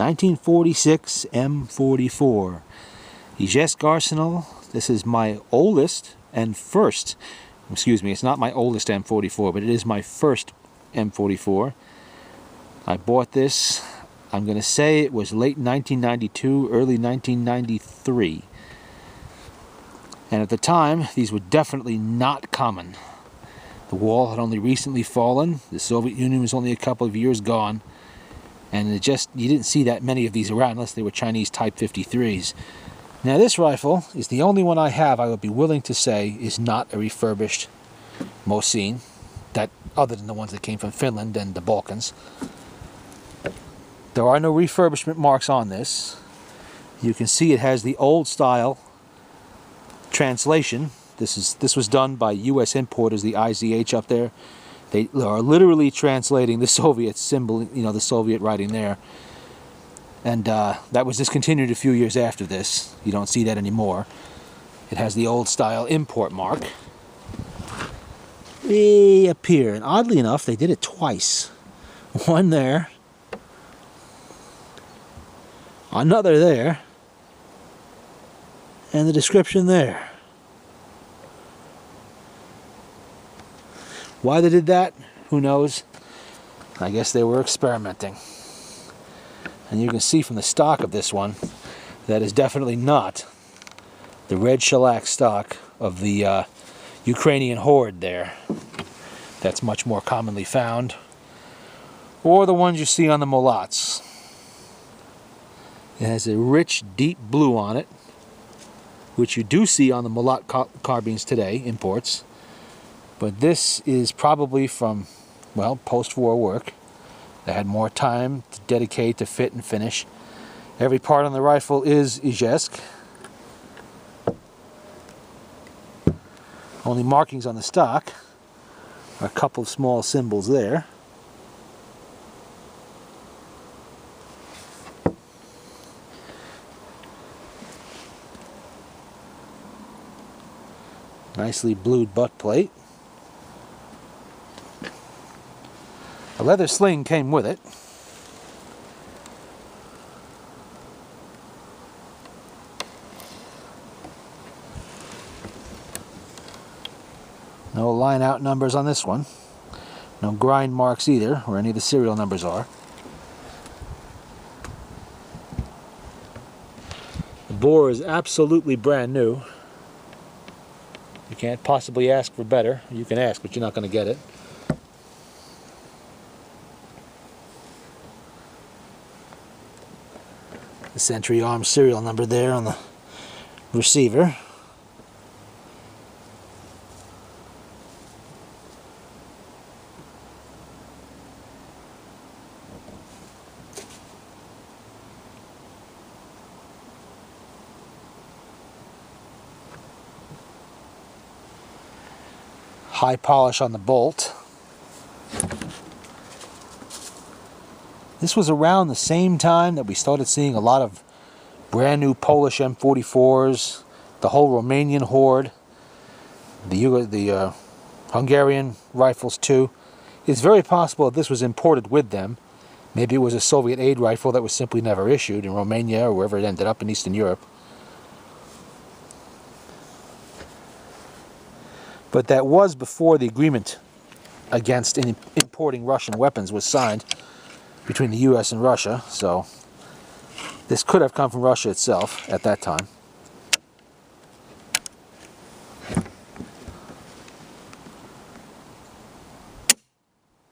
1946 M44. Ijevsk Arsenal. This is my oldest and first, excuse me, it's not my oldest M44, but it is my first M44. I bought this, I'm going to say it was late 1992, early 1993. And at the time, these were definitely not common. The wall had only recently fallen, the Soviet Union was only a couple of years gone, and you didn't see that many of these around unless they were Chinese Type 53s. Now this rifle is the only one I have I would be willing to say is not a refurbished Mosin, that other than the ones that came from Finland and the Balkans. There are no refurbishment marks on this. You can see it has the old style translation. This was done by U.S. importers, the IZH up there. They are literally translating the Soviet symbol, you know, the Soviet writing there. And that was discontinued a few years after this. You don't see that anymore. It has the old style import mark. Way up here. And oddly enough, they did it twice. One there. Another there. And the description there. Why they did that, who knows? I guess they were experimenting. And you can see from the stock of this one, that is definitely not the red shellac stock of the Ukrainian horde there. That's much more commonly found. Or the ones you see on the Molotz. It has a rich, deep blue on it, which you do see on the Molot carbines today, imports. But this is probably from, well, post-war work. They had more time to dedicate to fit and finish. Every part on the rifle is Ijevsk. Only markings on the stock are a couple of small symbols there. Nicely blued butt plate. A leather sling came with it. No line out numbers on this one. No grind marks either, where any of the serial numbers are. The bore is absolutely brand new. You can't possibly ask for better. You can ask, but you're not going to get it. The Century Arms serial number there on the receiver. High polish on the bolt. This was around the same time that we started seeing a lot of brand new Polish M44s, the whole Romanian horde, the Hungarian rifles too. It's very possible that this was imported with them. Maybe it was a Soviet aid rifle that was simply never issued in Romania or wherever it ended up in Eastern Europe. But that was before the agreement against importing Russian weapons was signed between the U.S. and Russia, so this could have come from Russia itself at that time.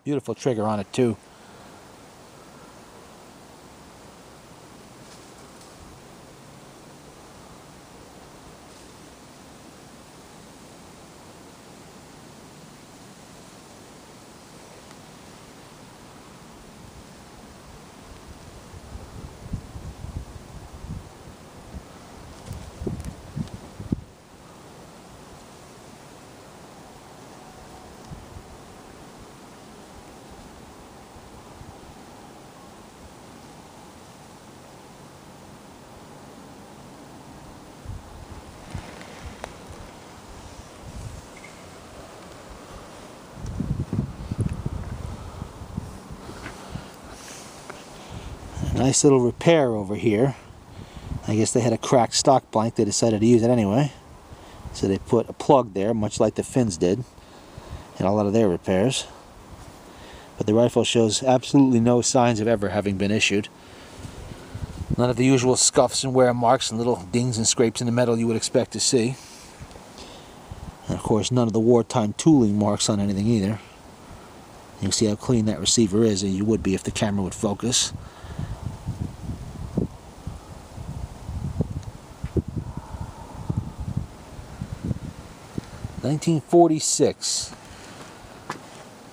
Beautiful trigger on it too. Nice little repair over here. I guess they had a cracked stock blank. They decided to use it anyway. So they put a plug there, much like the Finns did in a lot of their repairs. But the rifle shows absolutely no signs of ever having been issued. None of the usual scuffs and wear marks and little dings and scrapes in the metal you would expect to see. And of course, none of the wartime tooling marks on anything either. You can see how clean that receiver is, and you would be if the camera would focus. .1946.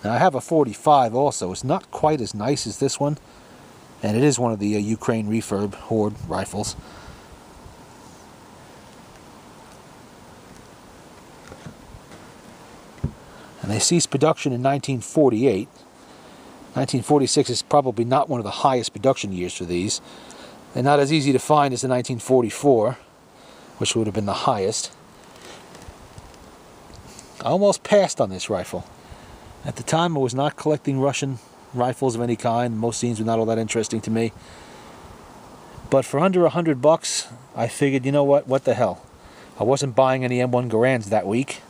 Now I have a .45 also. It's not quite as nice as this one, and it is one of the Ukraine refurb Horde rifles. And they ceased production in 1948. 1946 is probably not one of the highest production years for these. They're not as easy to find as the 1944, which would have been the highest. I almost passed on this rifle. At the time, I was not collecting Russian rifles of any kind. Most scenes were not all that interesting to me. But for under $100, I figured, you know what the hell. I wasn't buying any M1 Garands that week,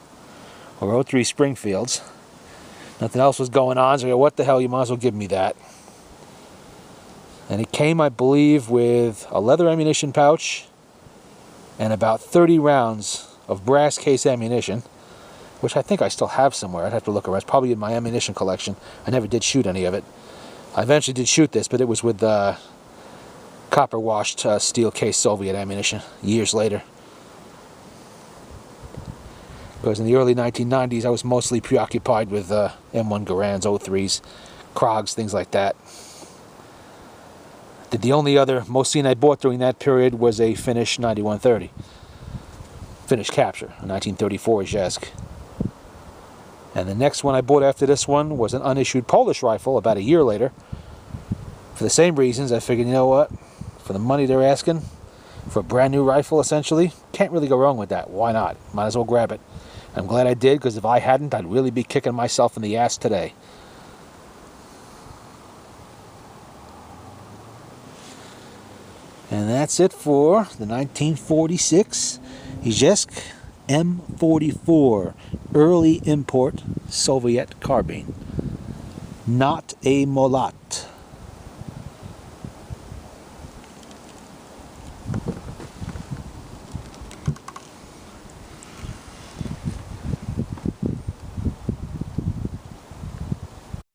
or 03 Springfields. Nothing else was going on, so I go, what the hell, you might as well give me that. And it came, I believe, with a leather ammunition pouch and about 30 rounds of brass case ammunition, which I think I still have somewhere. I'd have to look around. It's probably in my ammunition collection. I never did shoot any of it. I eventually did shoot this, but it was with copper-washed steel case Soviet ammunition years later. Because in the early 1990s, I was mostly preoccupied with M1 Garands, 03s, Krogs, things like that. The only other Mosin I bought during that period was a Finnish 9130. Finnish capture, a 1934 Izhevsk. And the next one I bought after this one was an unissued Polish rifle about a year later. For the same reasons, I figured, you know what? For the money they're asking, for a brand new rifle essentially, can't really go wrong with that. Why not? Might as well grab it. I'm glad I did, because if I hadn't, I'd really be kicking myself in the ass today. And that's it for the 1946 Izhevsk M44 early import Soviet carbine. Not a Molat.